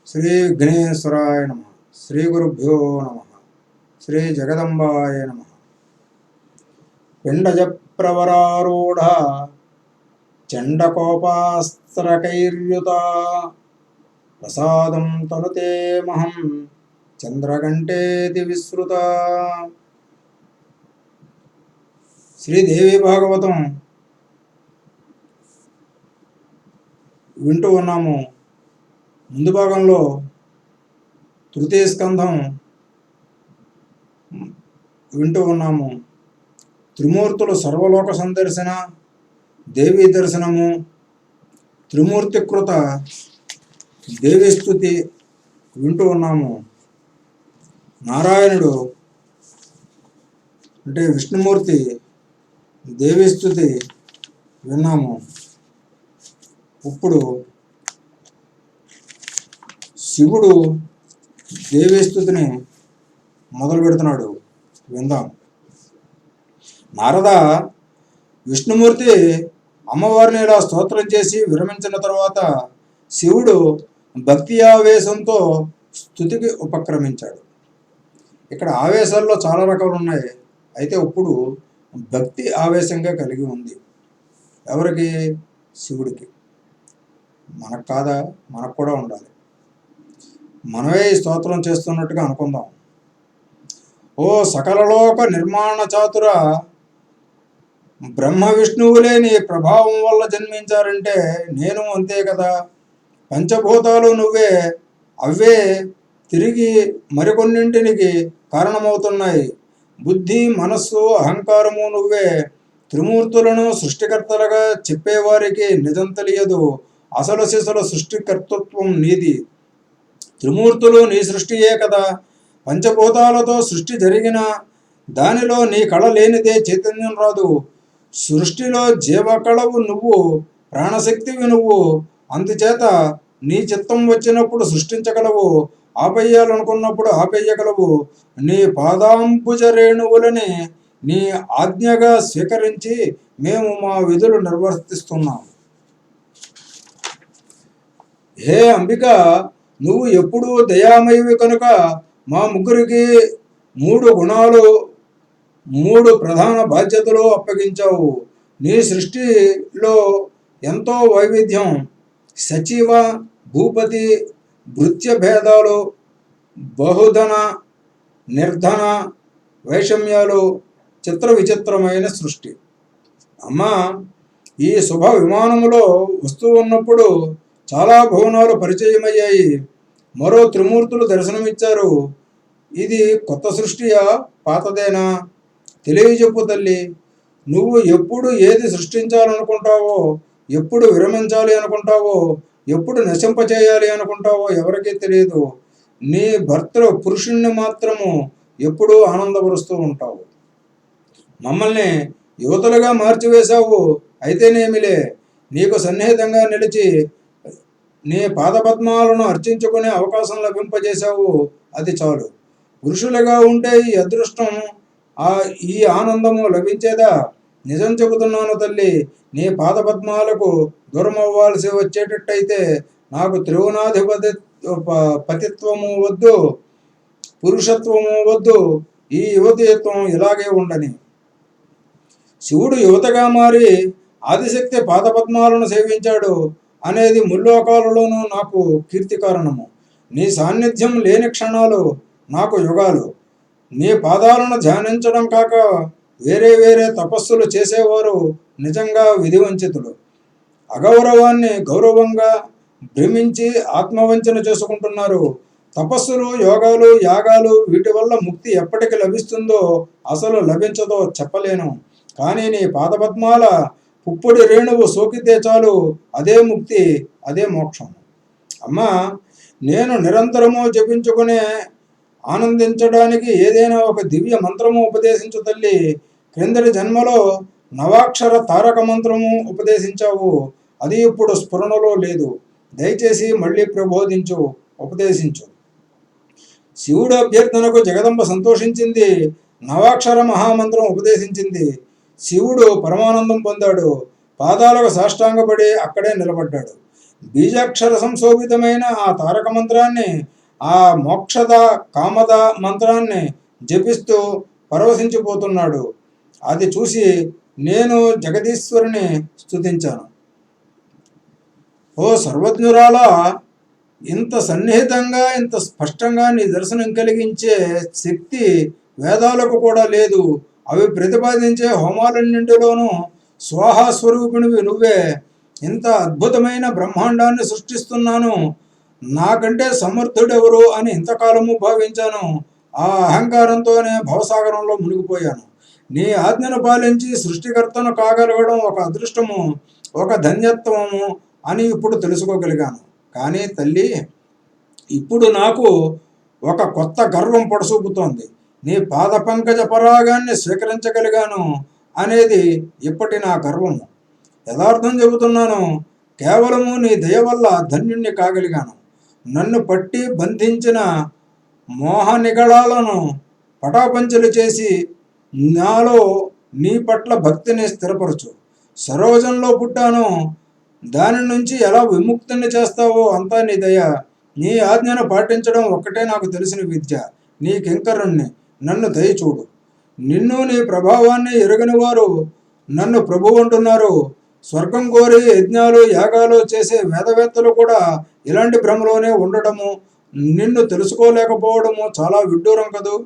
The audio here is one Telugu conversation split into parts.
శ్రీ విఘ్నేశ్వరాయ నమ. శ్రీ గురుభ్యో నమ. శ్రీ జగదంబాయ నమ. పిండజ ప్రవరారూఢ చండకోపాస్త్రకైర్యుత ప్రసాదం తనుతే మహం చంద్రగంటేతి విశ్రుత. శ్రీదేవి భాగవతం వింటూ ఉన్నాము. ముందు భాగంలో తృతీయ స్కంధం వింటూ ఉన్నాము. త్రిమూర్తులు సర్వలోక సందర్శన, దేవీ దర్శనము, త్రిమూర్తికృత దేవీ స్తుతి వింటూ ఉన్నాము. నారాయణుడు అంటే విష్ణుమూర్తి దేవీ స్తుతి విన్నాము. ఇప్పుడు శివుడు దేవీ స్తుతిని మొదలు పెడుతున్నాడు, విందాం. నారద, విష్ణుమూర్తి అమ్మవారిని ఇలా స్తోత్రం చేసి విరమించిన తర్వాత శివుడు భక్తి ఆవేశంతో స్తుతికి ఉపక్రమించాడు. ఇక్కడ ఆవేశాల్లో చాలా రకాలు ఉన్నాయి. అయితే ఇప్పుడు భక్తి ఆవేశంగా కలిగి ఉంది. ఎవరికి? శివుడికి. మనకు కాదా? మనకు కూడా ఉండాలి. మనమే ఈ స్తోత్రం చేస్తున్నట్టుగా అనుకుందాం. ఓ సకలలోక నిర్మాణ చాతుర, బ్రహ్మ విష్ణువులే నీ ప్రభావం వల్ల జన్మించారంటే నేను అంతే కదా. పంచభూతాలు నువ్వే, అవే తిరిగి మరికొన్నింటికి కారణమవుతున్నాయి. బుద్ధి, మనస్సు, అహంకారము నువ్వే. త్రిమూర్తులను సృష్టికర్తలుగా చెప్పేవారికి నిజం తెలియదు. అసలు సిసలు సృష్టికర్తృత్వం నీది. త్రిమూర్తులు నీ సృష్టియే కదా. పంచభూతాలతో సృష్టి జరిగిన దానిలో నీ కళ లేనిదే చైతన్యం రాదు. సృష్టిలో జీవకళవు నువ్వు, ప్రాణశక్తివి నువ్వు. అందుచేత నీ చిత్తం వచ్చినప్పుడు సృష్టించగలవు, ఆపేయాలనుకున్నప్పుడు ఆపేయగలవు. నీ పాదాంబుజ రేణువులని నీ ఆజ్ఞగా స్వీకరించి మేము మా విధులు నిర్వర్తిస్తున్నాం. హే అంబిక, నువ్వు ఎప్పుడూ దయామయివి కనుక మా ముగ్గురికి 3 గుణాలు, 3 ప్రధాన బాధ్యతలు అప్పగించావు. నీ సృష్టిలో ఎంతో వైవిధ్యం. సచివ, భూపతి, భృత్య భేదాలు, బహుధన, నిర్ధన, వైషమ్యాలు, చిత్ర విచిత్రమైన సృష్టి. అమ్మా, ఈ శుభ విమానములో వస్తూ ఉన్నప్పుడు చాలా భువనాలు పరిచయమయ్యాయి. మరో త్రిమూర్తులు దర్శనమిచ్చారు. ఇది కొత్త సృష్టియా, పాతదేనా? తెలియజెప్పు తల్లి. నువ్వు ఎప్పుడు ఏది సృష్టించాలనుకుంటావో, ఎప్పుడు విరమించాలి అనుకుంటావో, ఎప్పుడు నశింపచేయాలి అనుకుంటావో ఎవరికీ తెలియదు. నీ భర్త పురుషుణ్ణి మాత్రము ఎప్పుడూ ఆనందపరుస్తూ ఉంటావు. మమ్మల్ని యువతులుగా మార్చివేశావు. అయితేనేమిలే, నీకు సన్నిహితంగా నిలిచి నీ పాదపద్మాలను అర్చించుకునే అవకాశం లభింపజేశావు. అది చాలు. పురుషులుగా ఉంటే ఈ అదృష్టం, ఈ ఆనందము లభించేదా? నిజం చెబుతున్నాను తల్లి, నీ పాదపద్మాలకు దూరం అవ్వాల్సి వచ్చేటట్టయితే నాకు పతిత్వము వద్దు, పురుషత్వము వద్దు. ఈ యువతీత్వం ఇలాగే ఉండని. శివుడు యువతగా మారి ఆదిశక్తి పాదపద్మాలను సేవించాడు అనేది ముల్లోకాలలోనూ నాకు కీర్తి కారణము. నీ సాన్నిధ్యం లేని క్షణాలు నాకు యుగాలు. నీ పాదాలను ధ్యానించడం కాక వేరే వేరే తపస్సులు చేసేవారు నిజంగా విధివంచితులు. అగౌరవాన్ని గౌరవంగా భ్రమించి ఆత్మవంచన చేసుకుంటున్నారు. తపస్సులు, యోగాలు, యాగాలు, వీటి వల్ల ముక్తి ఎప్పటికి లభిస్తుందో, అసలు లభించదో చెప్పలేను. కానీ నీ పాదపద్మాల పుప్పొడి రేణువు సోకితే చాలు, అదే ముక్తి, అదే మోక్షం. అమ్మా, నేను నిరంతరము జపించుకునే ఆనందించడానికి ఏదైనా ఒక దివ్య మంత్రము ఉపదేశించు తల్లి. క్రిందటి జన్మలో నవాక్షర తారక మంత్రము ఉపదేశించావు. అది ఇప్పుడు స్ఫురణలో లేదు. దయచేసి మళ్ళీ ప్రబోధించు, ఉపదేశించు. శివుడు అభ్యర్థనకు జగదంబ సంతోషించింది. నవాక్షర మహామంత్రం ఉపదేశించింది. శివుడు పరమానందం పొందాడు. పాదాలకు సాష్టాంగపడి అక్కడే నిలబడ్డాడు. బీజాక్షర సంశోభితమైన ఆ తారక మంత్రాన్ని, ఆ మోక్షద కామద మంత్రాన్ని జపిస్తూ పరవశించిపోతున్నాడు. అది చూసి నేను జగదీశ్వరుని స్తుతించాను. ఓ సర్వజ్ఞురాలా, ఇంత సన్నిహితంగా ఇంత స్పష్టంగా నీ దర్శనం కలిగించే శక్తి వేదాలకు కూడా లేదు. అవి ప్రతిపాదించే హోమాలన్నింటిలోనూ స్వాహాస్వరూపిణివి నువ్వే. ఇంత అద్భుతమైన బ్రహ్మాండాన్ని సృష్టిస్తున్నాను, నాకంటే సమర్థుడెవరు అని ఇంతకాలము భావించాను. ఆ అహంకారంతోనే భవసాగరంలో మునిగిపోయాను. నీ ఆజ్ఞను పాలించి సృష్టికర్తను కాగలగడం ఒక అదృష్టము, ఒక ధన్యత్వము అని ఇప్పుడు తెలుసుకోగలిగాను. కానీ తల్లి, ఇప్పుడు నాకు ఒక కొత్త గర్వం పొడసూపుతోంది. నీ పాద పంకజ పరాగాన్ని స్వీకరించగలిగాను అనేది ఇప్పటి నా గర్వము. యథార్థం చెబుతున్నాను, కేవలము నీ దయ వల్ల ధన్యుణ్ణి కాగలిగాను. నన్ను పట్టి బంధించిన మోహ నిగళాలను పటాపంచలు చేసి నాలో నీ పట్ల భక్తిని స్థిరపరచు. సరోజంలో పుట్టాను, దాని నుంచి ఎలా విముక్తిని చేస్తావో అంతా నీ దయ. నీ ఆజ్ఞను పాటించడం ఒక్కటే నాకు తెలిసిన విద్య. నీ కింకరుణ్ణి, నన్ను దయచూడు. నిన్ను నీ ప్రభావాన్ని ఎరుగని వారు నన్ను ప్రభు అంటున్నారు. స్వర్గం కోరి యజ్ఞాలు యాగాలు చేసే వేదవేత్తలు కూడా ఇలాంటి భ్రమలోనే ఉండటము, నిన్ను తెలుసుకోలేకపోవడము చాలా విడ్డూరం కదూ.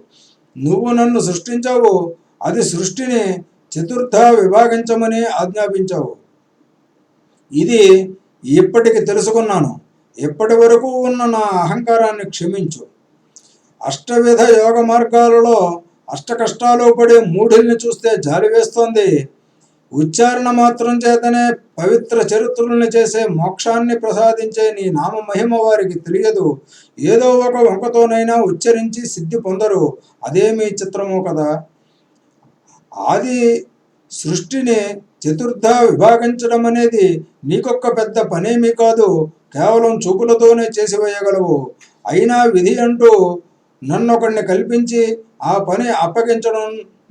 నువ్వు నన్ను సృష్టించావు, అది సృష్టిని చతుర్థ విభాగించమని ఆజ్ఞాపించావు. ఇది ఇప్పటికి తెలుసుకున్నాను. ఇప్పటి వరకు ఉన్న నా అహంకారాన్ని క్షమించు. అష్టవిధ యోగ మార్గాలలో అష్ట కష్టాలు పడే మూఢుల్ని చూస్తే జాలి వేస్తోంది. ఉచ్చారణ మాత్రం చేతనే పవిత్ర చరిత్రలను చేసే మోక్షాన్ని ప్రసాదించే నీ నామ మహిమ వారికి తెలియదు. ఏదో ఒక వంకతోనైనా ఉచ్చరించి సిద్ధి పొందరు. అదే మీ చిత్రము కదా. ఆది సృష్టిని చతుర్థ విభాగించడం అనేది నీకొక్క పెద్ద పనేమీ కాదు. కేవలం చూపులతోనే చేసివేయగలవు. అయినా విధి అంటూ నన్నొకడిని కల్పించి ఆ పని అప్పగించడం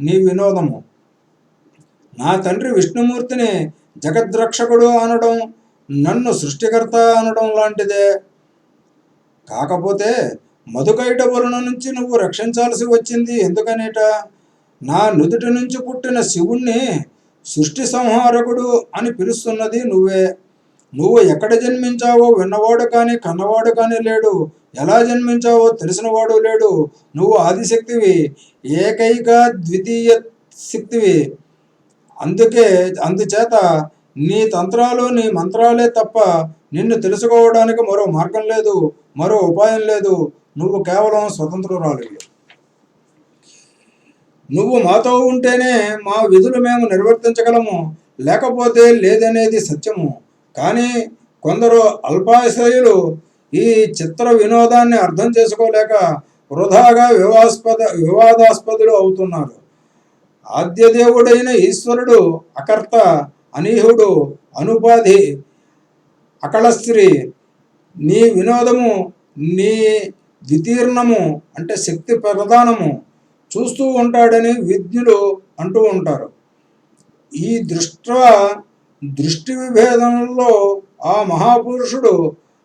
నీ వినోదము. నా తండ్రి విష్ణుమూర్తిని జగద్రక్షకుడు అనడం, నన్ను సృష్టికర్త అనడం లాంటిదే. కాకపోతే మధుకైటబుల నుంచి నువ్వు రక్షించాల్సి వచ్చింది ఎందుకనేట? నా నుదుటి నుంచి పుట్టిన శివుణ్ణి సృష్టి సంహారకుడు అని పిలుస్తున్నది నువ్వే. నువ్వు ఎక్కడ జన్మించావో విన్నవాడు కానీ కన్నవాడు కానీ లేడు. ఎలా జన్మించావో తెలిసినవాడు లేడు. నువ్వు ఆదిశక్తివి, ఏకైక ద్వితీయ శక్తివి. అందుచేత నీ తంత్రాలు నీ మంత్రాలే తప్ప నిన్ను తెలుసుకోవడానికి మరో మార్గం లేదు, మరో ఉపాయం లేదు. నువ్వు కేవలం స్వతంత్రురాలివి. నువ్వు మాతో ఉంటేనే మా విధులు మేము నిర్వర్తించగలము, లేకపోతే లేదనేది సత్యము. కానీ కొందరు అల్పాశయులు ఈ చిత్ర వినోదాన్ని అర్థం చేసుకోలేక వృధాగా వివాదాస్పదులు అవుతున్నారు. ఆద్యదేవుడైన ఈశ్వరుడు అకర్త, అనీహుడు, అనుపాధి, అకళశ్రీ. నీ వినోదము, నీ వితీర్ణము అంటే శక్తి ప్రధానము చూస్తూ ఉంటాడని విజ్ఞులు అంటూ ఉంటారు. ఈ దృష్టి విభేదంలో ఆ మహాపురుషుడు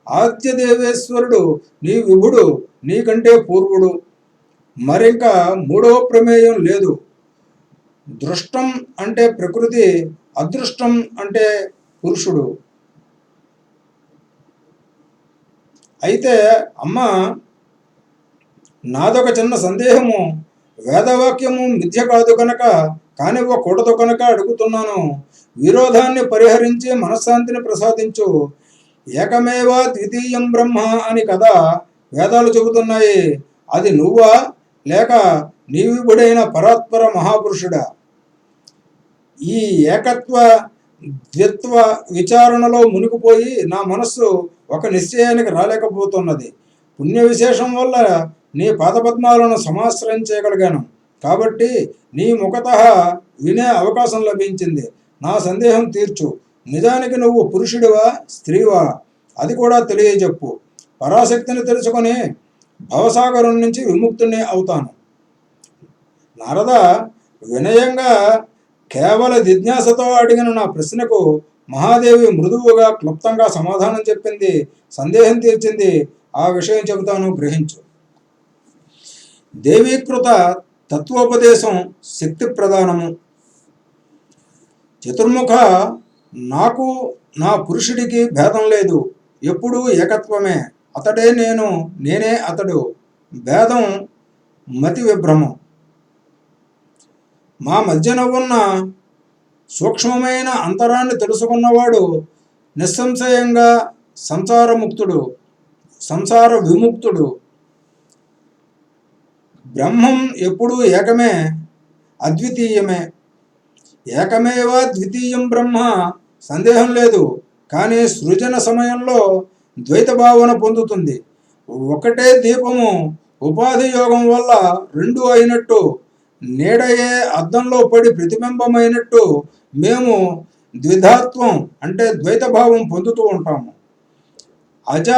ఆద్యదేవేశ్వరుడు నీ విభుడు, నీకంటే పూర్వుడు. మరింకా మూడవ ప్రమేయం లేదు. దృష్టం అంటే ప్రకృతి, అదృష్టం అంటే పురుషుడు. అయితే అమ్మ, నాదొక చిన్న సందేహము. వేదవాక్యము మిథ్య కాదు కనుక, కానివ్వకూడదు కనుక అడుగుతున్నాను. విరోధాన్ని పరిహరించి మనశ్శాంతిని ప్రసాదించు. ఏకమేవా ద్వితీయం బ్రహ్మ అని కదా వేదాలు చెబుతున్నాయి. అది నువ్వా లేక నీవిబుడైన పరాత్పర మహాపురుషుడా? ఈ ఏకత్వ ద్విత్వ విచారణలో మునిగిపోయి నా మనస్సు ఒక నిశ్చయానికి రాలేకపోతున్నది. పుణ్య విశేషం వల్ల నీ పాదపద్మాలను సమాశ్రయించగలిగాను కాబట్టి నీ ముఖతః వినే అవకాశం లభించింది. నా సందేహం తీర్చు. నిజానికి నువ్వు పురుషుడివా స్త్రీవా అది కూడా తెలియజెప్పు. పరాశక్తిని తెలుసుకొని భవసాగరం నుంచి విముక్తుని అవుతాను. నారద, వినయంగా కేవల జిజ్ఞాసతో అడిగిన నా ప్రశ్నకు మహాదేవి మృదువుగా క్లుప్తంగా సమాధానం చెప్పింది. సందేహం తీర్చింది. ఆ విషయం చెబుతాను, గ్రహించు. దేవీకృత తత్వోపదేశం శక్తి ప్రధానము. చతుర్ముఖ నాకు నా పురుషుడికి భేదం లేదు. ఎప్పుడూ ఏకత్వమే. అతడే నేను, నేనే అతడు. భేదం మతి విభ్రమం. మా మధ్యన ఉన్న సూక్ష్మమైన అంతరాన్ని తెలుసుకున్నవాడు నిస్సంశయంగా సంసారముక్తుడు, సంసార విముక్తుడు. బ్రహ్మం ఎప్పుడూ ఏకమే, అద్వితీయమే. ఏకమేవ ద్వితీయం బ్రహ్మ, సందేహం లేదు. కానీ సృజన సమయంలో ద్వైత భావన పొందుతుంది. ఒకటే దీపము ఉపాధి యోగం వల్ల రెండు అయినట్టు, నీడయే అద్దంలో పడి ప్రతిబింబమైనట్టు మేము ద్విధాత్వం అంటే ద్వైత భావం పొందుతూ ఉంటాము. అజ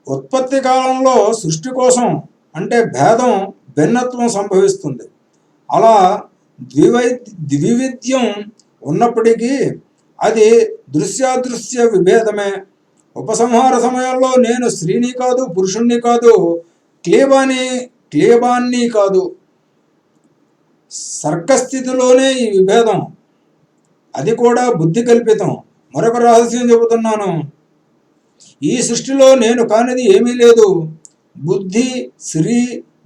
ఉత్పత్తి కాలంలో సృష్టి కోసం అంటే భేదం భిన్నత్వం సంభవిస్తుంది. అలా ద్వివిధ్యం ఉన్నప్పటికీ అది దృశ్యాదృశ్య విభేదమే. ఉపసంహార సమయంలో నేను స్త్రీని కాదు, పురుషుణ్ణి కాదు, క్లీబాన్ని కాదు. సర్గస్థితిలోనే ఈ విభేదం. అది కూడా బుద్ధి కల్పితం. మరొక రహస్యం చెబుతున్నాను. ఈ సృష్టిలో నేను కానిది ఏమీ లేదు. బుద్ధి, శ్రీ,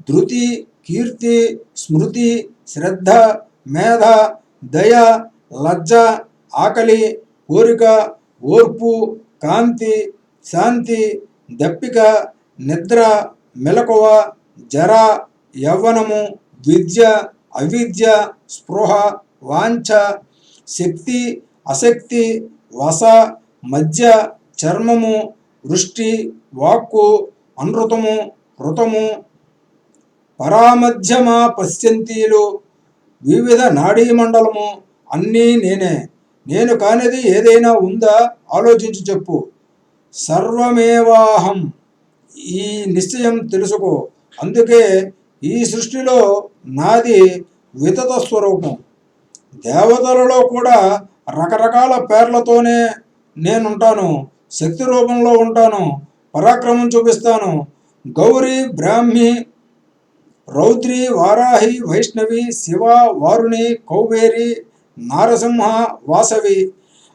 ధృతి, కీర్తి, స్మృతి, శ్రద్ధ, మేధ, దయ, లజ్జ, ఆకలి, కోరిక, ఓర్పు, కాంతి, శాంతి, దప్పిక, నిద్ర, మెలకువ, జర, యవ్వనము, విద్య, అవిద్య, స్పృహ, వాంఛ, శక్తి, అశక్తి, వస, మధ్య, చర్మము, వృష్టి, వాక్కు, అనృతము, ఋతము, పరామధ్యమ పశ్చంతీలు, వివిధ నాడీమండలము అన్నీ నేనే. నేను కానిది ఏదైనా ఉందా? ఆలోచించి చెప్పు. సర్వమేవాహం. ఈ నిశ్చయం తెలుసుకో. అందుకే ఈ సృష్టిలో నాది వితత స్వరూపం. దేవతలలో కూడా రకరకాల పేర్లతోనే నేనుంటాను. శక్తి రూపంలో ఉంటాను. పరాక్రమం చూపిస్తాను. గౌరీ, బ్రాహ్మి, రౌద్రి, వారాహి, వైష్ణవి, శివ, వారుణి, కౌబేరి, నారసింహ, వాసవి.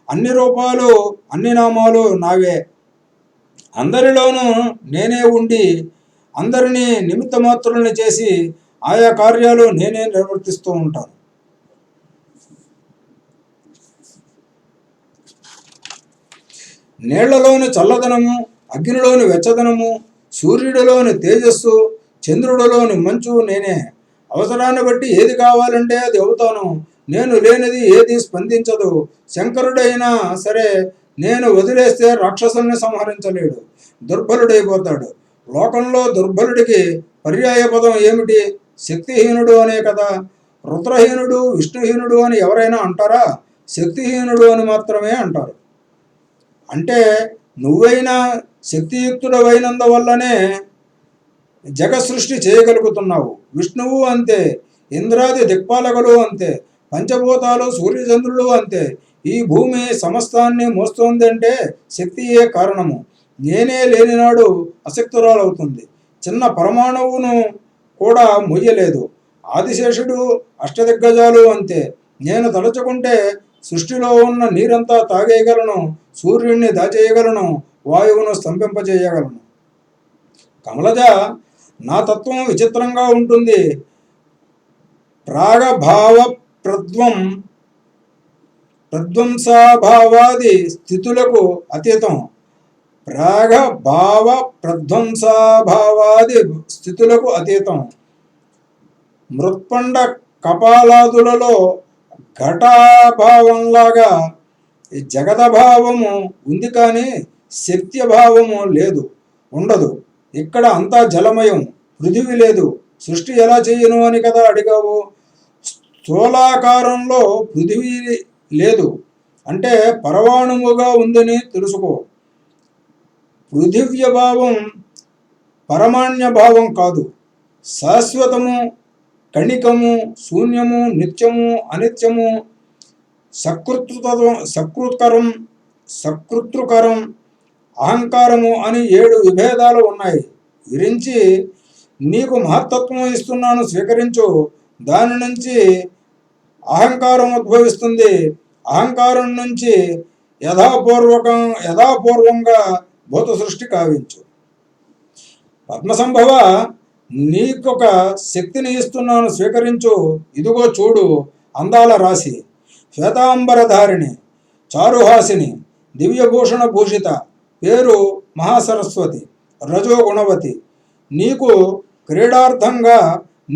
అన్ని రూపాలు, అన్ని నామాలు నావే. అందరిలోనూ నేనే ఉండి అందరినీ నిమిత్త మాత్రుల్ని చేసి ఆయా కార్యాలు నేనే నిర్వర్తిస్తూ ఉంటాను. నీళ్లలోని చల్లదనము, అగ్నిలోని వెచ్చదనము, సూర్యుడిలోని తేజస్సు, చంద్రుడిలోని మంచు నేనే. అవసరాన్ని బట్టి ఏది కావాలంటే అది అవుతాను. నేను లేనిది ఏది స్పందించదు. శంకరుడైనా సరే నేను వదిలేస్తే రాక్షసుల్ని సంహరించలేడు, దుర్బలుడైపోతాడు. లోకంలో దుర్బలుడికి పర్యాయ పదం ఏమిటి? శక్తిహీనుడు అనే కదా. రుద్రహీనుడు, విష్ణుహీనుడు అని ఎవరైనా అంటారా? శక్తిహీనుడు అని మాత్రమే అంటారు. అంటే నువ్వైనా శక్తియుక్తుడవైనందువల్లనే జగసృష్టి చేయగలుగుతున్నావు. విష్ణువు అంతే, ఇంద్రాది దిక్పాలకులు అంతే, పంచభూతాలు, సూర్యచంద్రులు అంతే. ఈ భూమి సమస్తాన్ని మోస్తోందంటే శక్తియే కారణము. నేనే లేనినాడు అశక్తురాలవుతుంది. చిన్న పరమాణువును కూడా మొయ్యలేదు. ఆదిశేషుడు, అష్టదిగ్గజాలు అంతే. నేను తలుచుకుంటే సృష్టిలో ఉన్న నీరంతా తాగేయగలను, సూర్యుడిని దాచేయగలను, వాయువును స్తంభింపజేయగలను. కమలజ, నా తత్వం విచిత్రంగా ఉంటుంది. ప్రాగభావ ప్రధ్వంసాభావాది స్థితులకు అతీతం. ప్రాగభావ ప్రధ్వంసాభావాది స్థితులకు అతీతం. మృత్పండ కపాలాదులలో ఘటాభావంలాగా జగదభావము ఉంది, కానీ శక్త్యభావము లేదు, ఉండదు. ఇక్కడ అంతా జలమయం, పృథివీ లేదు. సృష్టి ఎలా చేయను అని కదా అడిగావు. స్థూలాకారంలో పృథివీ లేదు అంటే పరమాణువుగా ఉందని తెలుసుకో. పృథివ్యభావం పరమాణ్య భావం కాదు. శాశ్వతము, కణికము, శూన్యము, నిత్యము, అనిత్యము, సకృత్కరం, సకృతృకరం, అహంకారము అని 7 విభేదాలు ఉన్నాయి. విరించి నీకు మహత్తత్వం ఇస్తున్నాను, స్వీకరించు. దాని నుంచి అహంకారం ఉద్భవిస్తుంది. అహంకారం నుంచి యథాపూర్వంగా భూత సృష్టి కావించు. పద్మసంభవ, నీకొక శక్తిని ఇస్తున్నాను, స్వీకరించు. ఇదిగో చూడు, అందాల రాశి, శ్వేతాంబరధారిణి, చారుహాసిని, దివ్యభూషణ భూషిత, పేరు మహాసరస్వతి, రజోగుణవతి, నీకు క్రీడార్థంగా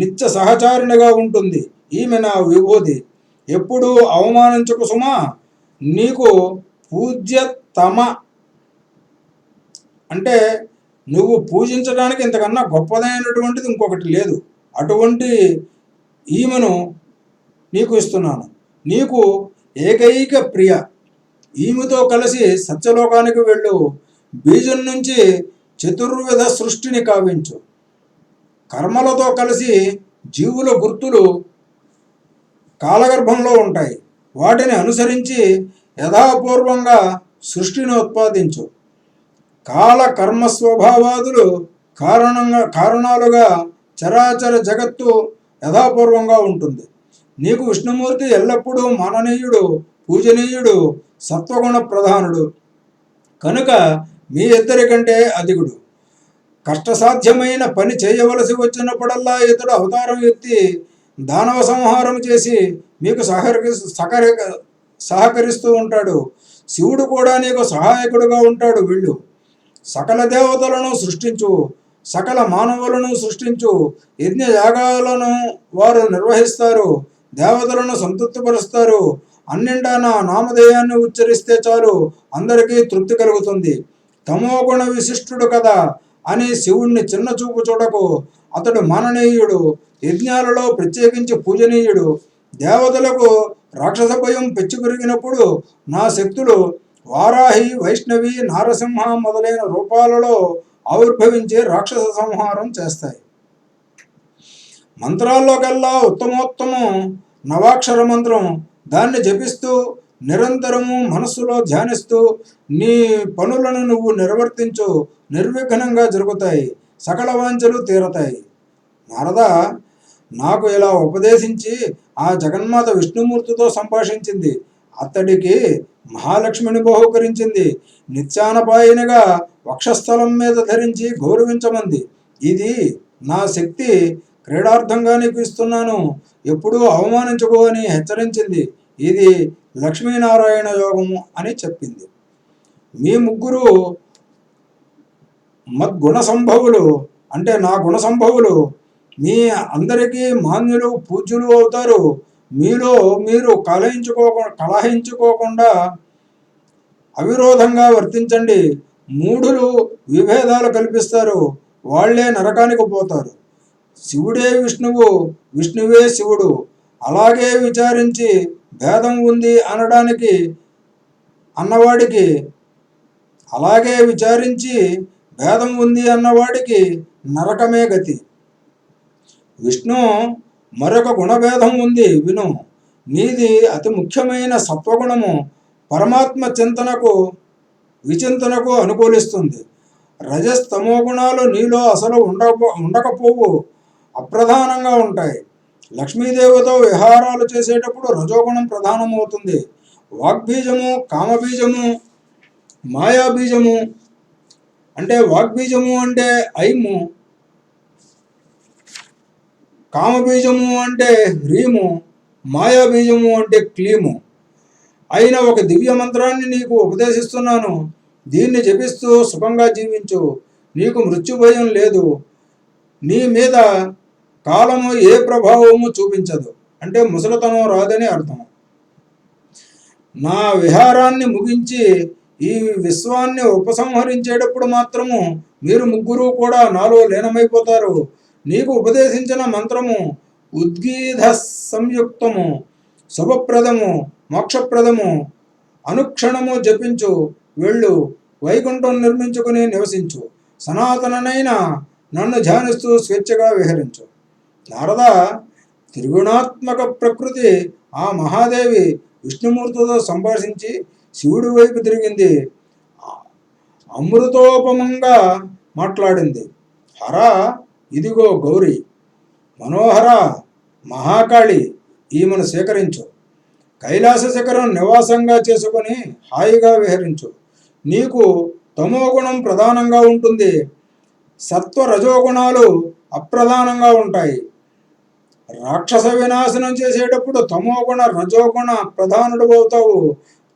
నిత్య సహచారిణిగా ఉంటుంది. ఈమె నా విభూతి, ఎప్పుడూ అవమానించకు సుమా. నీకు పూజ్యతమ అంటే నువ్వు పూజించడానికి ఇంతకన్నా గొప్పదైనటువంటిది ఇంకొకటి లేదు. అటువంటి ఈమెను నీకు ఇస్తున్నాను. నీకు ఏకైక ప్రియ, ఈమెతో కలిసి సత్యలోకానికి వెళ్ళు. బీజం నుంచి చతుర్విధ సృష్టిని కావించు. కర్మలతో కలిసి జీవుల గుర్తులు కాలగర్భంలో ఉంటాయి. వాటిని అనుసరించి యథాపూర్వంగా సృష్టిని ఉత్పాదించు. కాల కర్మ స్వభావాదులు కారణాలుగా చరాచర జగత్తు యథాపూర్వంగా ఉంటుంది. నీకు విష్ణుమూర్తి ఎల్లప్పుడూ మాననీయుడు, పూజనీయుడు, సత్వగుణ ప్రధానుడు కనుక మీ ఇద్దరి కంటే అధికుడు. కష్టసాధ్యమైన పని చేయవలసి వచ్చినప్పుడల్లా ఇతడు అవతారం ఎత్తి దానవ సంహారం చేసి మీకు సహకరిస్తూ ఉంటాడు. శివుడు కూడా నీకు సహాయకుడుగా ఉంటాడు. వెళ్ళు, సకల దేవతలను సృష్టించు, సకల మానవులను సృష్టించు. యజ్ఞ యాగాలను వారు నిర్వహిస్తారు, దేవతలను సంతృప్తిపరుస్తారు. అన్నింటా నా నామధేయాన్ని ఉచ్చరిస్తే చాలు, అందరికీ తృప్తి కలుగుతుంది. తమోగుణ విశిష్టుడు కదా అని శివుణ్ణి చిన్న చూపు చూడకు. అతడు మాననీయుడు, యజ్ఞాలలో ప్రత్యేకించి పూజనీయుడు. దేవతలకు రాక్షస భయం పెరిగినప్పుడు నా శక్తులు వారాహి, వైష్ణవి, నారసింహ మొదలైన రూపాలలో ఆవిర్భవించి రాక్షస సంహారం చేస్తాయి. మంత్రాల్లోకెల్లా ఉత్తమోత్తమం నవాక్షర మంత్రం. దాన్ని జపిస్తూ నిరంతరము మనస్సులో ధ్యానిస్తూ నీ పనులను నువ్వు నిర్వర్తించు. నిర్విఘ్నంగా జరుగుతాయి, సకల వాంఛలు తీరతాయి. నారద, నాకు ఇలా ఉపదేశించి ఆ జగన్మాత విష్ణుమూర్తితో సంభాషించింది. అతడికి మహాలక్ష్మిని బహుకరించింది. నిత్యానపాయనిగా వక్షస్థలం మీద ధరించి గౌరవించమంది. ఇది నా శక్తి, క్రీడార్థంగా నీకు ఇస్తున్నాను, ఎప్పుడూ అవమానించుకో అని హెచ్చరించింది. ఇది లక్ష్మీనారాయణ యోగము అని చెప్పింది. మీ ముగ్గురు మద్గుణ సంభవులు అంటే నా గుణ సంభవులు. మీ అందరికీ మాన్యులు, పూజ్యులు అవుతారు. మీలో మీరు కలహించుకోకుండా అవిరోధంగా వర్తించండి. మూఢులు విభేదాలు కల్పిస్తారు, వాళ్లే నరకానికి పోతారు. శివుడే విష్ణువు, విష్ణువే శివుడు. అలాగే విచారించి భేదం ఉంది అన్నవాడికి నరకమే గతి. విష్ణు మరొక గుణభేదం ఉంది, విను. నీది అతి ముఖ్యమైన సత్వగుణము పరమాత్మ విచింతనకు అనుకూలిస్తుంది. రజస్తమో గుణాలు నీలో అసలు ఉండకపోవు, అప్రధానంగా ఉంటాయి. లక్ష్మీదేవితో విహారాలు చేసేటప్పుడు రజోగుణం ప్రధానమవుతుంది. వాగ్బీజము, కామబీజము, మాయాబీజము. అంటే వాగ్బీజము అంటే ఐము, కామబీజము అంటే హ్రీము, మాయాబీజము అంటే క్లీము అయిన ఒక దివ్య మంత్రాన్ని నీకు ఉపదేశిస్తున్నాను. దీన్ని జపిస్తూ సుఖంగా జీవించు. నీకు మృత్యుభయం లేదు. నీ మీద కాలము ఏ ప్రభావము చూపించదు. అంటే ముసలితనం రాదని అర్థం. నా విహారాన్ని ముగించి ఈ విశ్వాన్ని ఉపసంహరించేటప్పుడు మాత్రము మీరు ముగ్గురు కూడా నాలో లీనమైపోతారు. నీకు ఉపదేశించిన మంత్రము ఉద్గీత సంయుక్తము, శుభప్రదము, మోక్షప్రదము. అనుక్షణము జపించు. వెళ్ళు, వైకుంఠం నిర్మించుకుని నివసించు. సనాతననైన నన్ను ధ్యానిస్తూ స్వేచ్ఛగా విహరించు. నారద, త్రిగుణాత్మక ప్రకృతి ఆ మహాదేవి విష్ణుమూర్తితో సంభాషించి శివుడి వైపు తిరిగింది. అమృతోపమంగా మాట్లాడింది. హరా, ఇదిగో గౌరీ, మనోహర, మహాకాళి, ఈమెను స్వీకరించు. కైలాస శిఖరం నివాసంగా చేసుకుని హాయిగా విహరించు. నీకు తమోగుణం ప్రధానంగా ఉంటుంది, సత్వ రజోగుణాలు అప్రధానంగా ఉంటాయి. రాక్షస వినాశనం చేసేటప్పుడు తమోగుణ రజోగుణ ప్రధానుడు అవుతావు.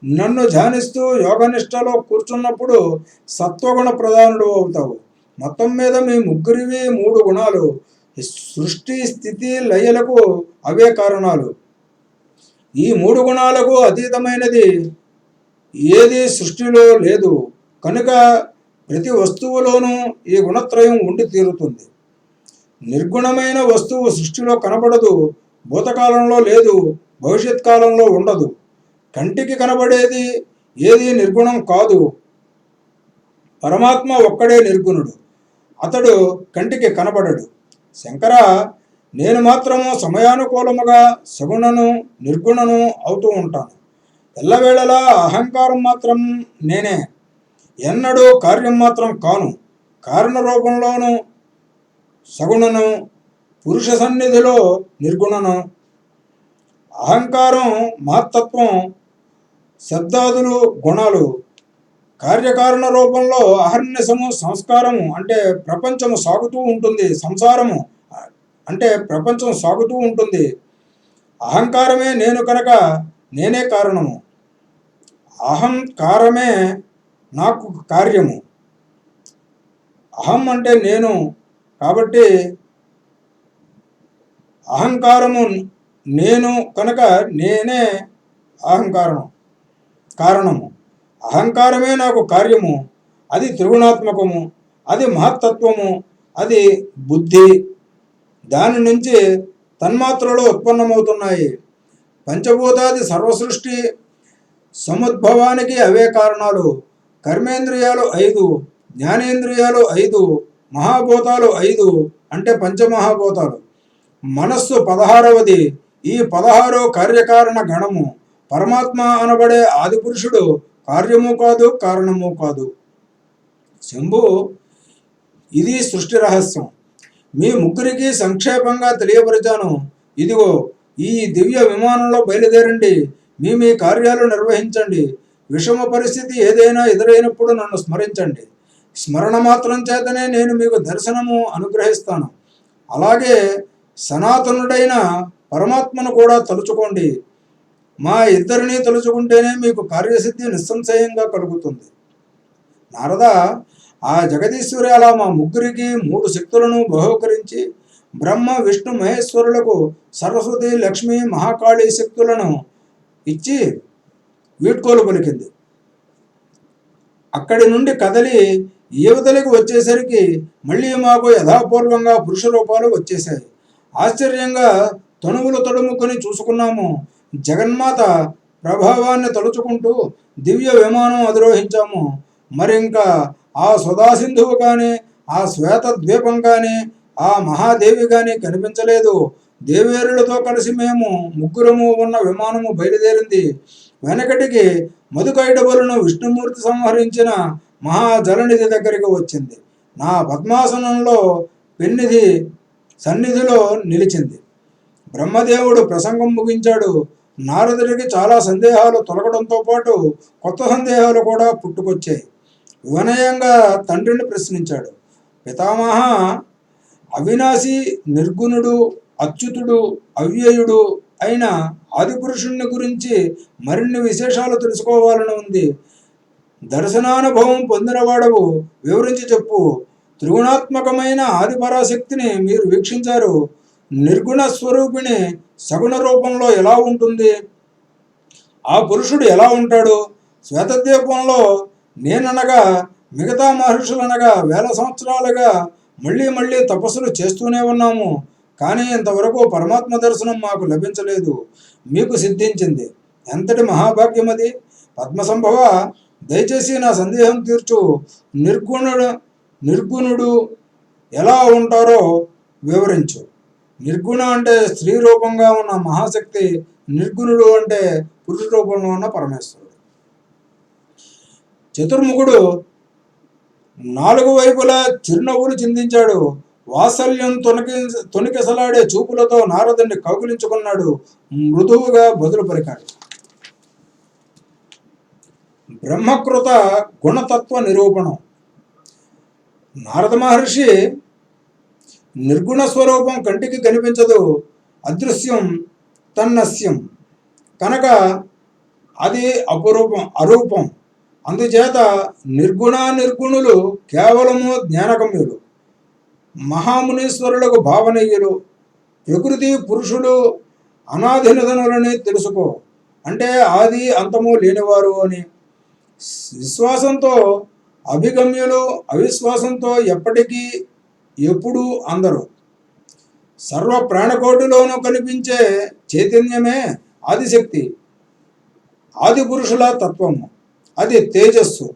నన్ను ధ్యానిస్తూ యోగనిష్టలో కూర్చున్నప్పుడు సత్వగుణ ప్రధానుడు అవుతావు. మొత్తం మీద మీ ముగ్గురివి 3 గుణాలు. సృష్టి స్థితి లయలకు అవే కారణాలు. ఈ 3 గుణాలకు అతీతమైనది ఏది సృష్టిలో లేదు. కనుక ప్రతి వస్తువులోనూ ఈ గుణత్రయం ఉండి తీరుతుంది. నిర్గుణమైన వస్తువు సృష్టిలో కనబడదు, భూతకాలంలో లేదు, భవిష్యత్ కాలంలో ఉండదు. కంటికి కనబడేది ఏది నిర్గుణం కాదు. పరమాత్మ ఒక్కడే నిర్గుణుడు, అతడు కంటికి కనబడడు. శంకర, నేను మాత్రము సమయానుకూలముగా సగుణను నిర్గుణను అవుతూ ఉంటాను. ఎల్లవేళలా అహంకారం మాత్రం నేనే, ఎన్నడూ కార్యం మాత్రం కాను. కారణ రూపంలోనూ సగుణను, పురుష సన్నిధిలో నిర్గుణను. అహంకారం మహత్తత్వం, శబ్దాదులు గుణాలు. కార్యకారణ రూపంలో అహర్నిశము సంస్కారము అంటే ప్రపంచము సాగుతూ ఉంటుంది, సంసారము అంటే ప్రపంచం సాగుతూ ఉంటుంది. అహంకారమే నేను కనుక నేనే కారణము. అహంకారమే నాకు కార్యము. అహం అంటే నేను కాబట్టి అహంకారము నేను కనుక నేనే కారణము. అహంకారమే నాకు కార్యము. అది త్రిగుణాత్మకము, అది మహత్తత్వము, అది బుద్ధి. దాని నుంచి తన్మాత్రలు ఉత్పన్నమవుతున్నాయి. పంచభూతాది సర్వసృష్టి సముద్భవానికి అవే కారణాలు. కర్మేంద్రియాలు 5, జ్ఞానేంద్రియాలు 5, మహాభూతాలు 5 అంటే పంచమహాభూతాలు. మనస్సు 16వది. ఈ 16 కార్యకారణ గణము. పరమాత్మ అనబడే ఆదిపురుషుడు కార్యము కాదు, కారణము కాదు. శంభు, ఇది సృష్టి రహస్యం. మీ ముగ్గురికి సంక్షేపంగా తెలియపరిచాను. ఇదిగో ఈ దివ్య విమానంలో బయలుదేరండి. మీ కార్యాలు నిర్వహించండి. విషమ పరిస్థితి ఏదైనా ఎదురైనప్పుడు నన్ను స్మరించండి. స్మరణ మాత్రం చేతనే నేను మీకు దర్శనము అనుగ్రహిస్తాను. అలాగే సనాతనుడైన పరమాత్మను కూడా తలుచుకోండి. మా ఇద్దరిని తలుచుకుంటేనే మీకు కార్యసిద్ధి నిస్సంశయంగా కలుగుతుంది. నారద, ఆ జగదీశ్వరి అలా మా ముగ్గురికి 3 శక్తులను బహూకరించి బ్రహ్మ విష్ణు మహేశ్వరులకు సరస్వతి లక్ష్మి మహాకాళి శక్తులను ఇచ్చి వీడ్కోలు పలికింది. అక్కడి నుండి కదలి యువతలకు వచ్చేసరికి మళ్ళీ మాకు యథాపూర్వంగా పురుష రూపాలు వచ్చేశాయి. ఆశ్చర్యంగా తనువులు తడుముకొని చూసుకున్నాము. జగన్మాత ప్రభావాన్ని తలుచుకుంటూ దివ్య విమానం అధిరోహించాము. మరింకా ఆ సుధాసింధువు కానీ, ఆ శ్వేత ద్వీపం కానీ, ఆ మహాదేవి కానీ కనిపించలేదు. దేవేరులతో కలిసి మేము ముగ్గురము ఉన్న విమానము బయలుదేరింది. వెనకటికి మధుకైటబులను విష్ణుమూర్తి సంహరించిన మహాజలనిధి దగ్గరికి వచ్చింది. నా పద్మాసనంలో పెన్నిధి సన్నిధిలో నిలిచింది. బ్రహ్మదేవుడు ప్రసంగం ముగించాడు. నారదుడికి చాలా సందేహాలు తొలగడంతో పాటు కొత్త సందేహాలు కూడా పుట్టుకొచ్చాయి. వినయంగా తండ్రిని ప్రశ్నించాడు. పితామహ, అవినాశి, నిర్గుణుడు, అచ్యుతుడు, అవ్యయుడు అయిన ఆదిపురుషుణ్ణి గురించి మరిన్ని విశేషాలు తెలుసుకోవాలని ఉంది. దర్శనానుభవం పొందినవాడవు, వివరించి చెప్పు. త్రిగుణాత్మకమైన ఆదిపరాశక్తిని మీరు వీక్షించారు. నిర్గుణ స్వరూపిణి సగుణ రూపంలో ఎలా ఉంటుంది? ఆ పురుషుడు ఎలా ఉంటాడు? శ్వేతద్వీపంలో నేననగా మిగతా మహర్షులనగా 1000 సంవత్సరాలుగా మళ్ళీ తపస్సులు చేస్తూనే ఉన్నాము. కానీ ఇంతవరకు పరమాత్మ దర్శనం మాకు లభించలేదు. మీకు సిద్ధించింది. ఎంతటి మహాభాగ్యం అది! పద్మసంభవ, దయచేసి నా సందేహం తీర్చు. నిర్గుణుడు ఎలా ఉంటారో వివరించు. నిర్గుణ అంటే స్త్రీ రూపంగా ఉన్న మహాశక్తి, నిర్గుణుడు అంటే పురుష రూపంలో ఉన్న పరమేశ్వరుడు. చతుర్ముఖుడు నాలుగు వైపులా చిరునవ్వులు చిందించాడు. వాత్సల్యం తొణికిసలాడే చూపులతో నారదుని కౌగిలించుకున్నాడు. మృదువుగా బదులు పలికాడు. బ్రహ్మకృత గుణతత్వ నిరూపణం. నారద మహర్షి నిర్గుణ స్వరూపం కంటికి కనిపించదు, అదృశ్యం తన్నస్యం కనుక అది అరూపం. అందుచేత నిర్గుణులు కేవలము జ్ఞానగమ్యులు, మహామునీశ్వరులకు భావనీయులు. ప్రకృతి పురుషులు అనాది నిధనులని తెలుసుకో అంటే ఆది అంతము లేనివారు అని. విశ్వాసంతో అభిగమ్యులు, అవిశ్వాసంతో ఎప్పటికీ ఎప్పుడు అందరు. సర్వ ప్రాణకోటిలోనూ కనిపించే చైతన్యమే ఆదిశక్తి, ఆది పురుషుల తత్వము. అది తేజస్సు,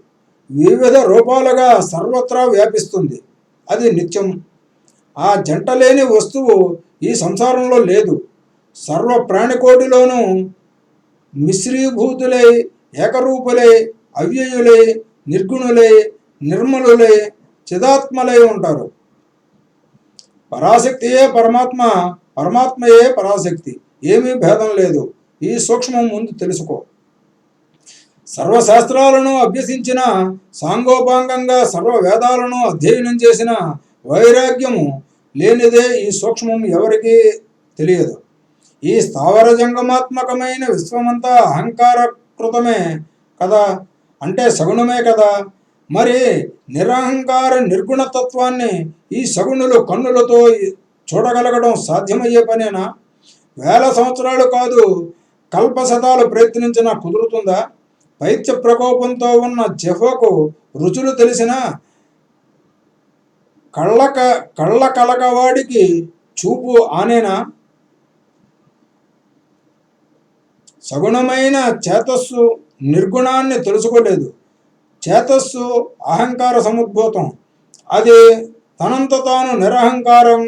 వివిధ రూపాలుగా సర్వత్రా వ్యాపిస్తుంది. అది నిత్యం. ఆ జంట లేని వస్తువు ఈ సంసారంలో లేదు. సర్వ ప్రాణికోటిలోనూ మిశ్రీభూతులై, ఏకరూపులై, అవ్యయులై, నిర్గుణులై, నిర్మలులై, చిదాత్మలై ఉంటారు. పరాశక్తియే పరమాత్మ, పరమాత్మయే పరాశక్తి. ఏమీ భేదం లేదు. ఈ సూక్ష్మం ముందు తెలుసుకో. సర్వశాస్త్రాలను అభ్యసించిన, సాంగోపాంగంగా సర్వ వేదాలను అధ్యయనం చేసిన వైరాగ్యము లేనిదే ఈ సూక్ష్మం ఎవరికీ తెలియదు. ఈ స్థావర జంగమాత్మకమైన విశ్వమంతా అహంకారకృతమే కదా, అంటే సగుణమే కదా. మరి నిరహంకార నిర్గుణతత్వాన్ని ఈ సగుణులు కన్నులతో చూడగలగడం సాధ్యమయ్యే పనేనా? వేల సంవత్సరాలు కాదు, కల్పశతాలు ప్రయత్నించినా కుదురుతుందా? పైత్య ప్రకోపంతో ఉన్న జిహ్వకు రుచులు తెలిసిన కళ్ళ కలకవాడికి చూపు ఆనేనా? సగుణమైన చేతస్సు నిర్గుణాన్ని తెలుసుకోలేదు. చేతస్సు అహంకార సముద్భూతం. అది తనంత తాను నిరహంకారం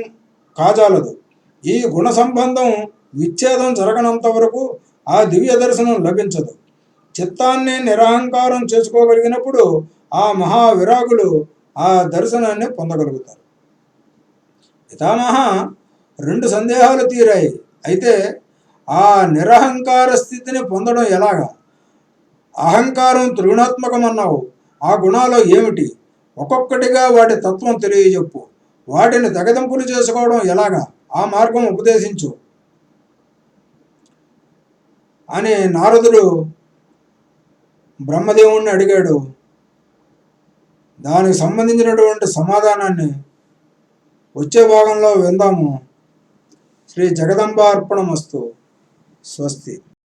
కాజాలదు. ఈ గుణ సంబంధం విచ్ఛేదం జరగనంత వరకు ఆ దివ్య దర్శనం లభించదు. చిత్తాన్ని నిరహంకారం చేసుకోగలిగినప్పుడు ఆ మహావిరాగులు ఆ దర్శనాన్ని పొందగలుగుతారు. పితామహ, 2 సందేహాలు తీరాయి. అయితే ఆ నిరహంకార స్థితిని పొందడం ఎలాగా? అహంకారం త్రిగుణాత్మకమన్నావు. ఆ గుణాలు ఏమిటి? ఒక్కొక్కటిగా వాటి తత్వం తెలియజెప్పు. వాటిని తెగదెంపులు చేసుకోవడం ఎలాగా? ఆ మార్గం ఉపదేశించు అని నారదుడు బ్రహ్మదేవుణ్ణి అడిగాడు. దానికి సంబంధించినటువంటి సమాధానాన్ని వచ్చే భాగంలో విందాము. శ్రీ జగదంబార్పణమస్తు. స్వస్తి.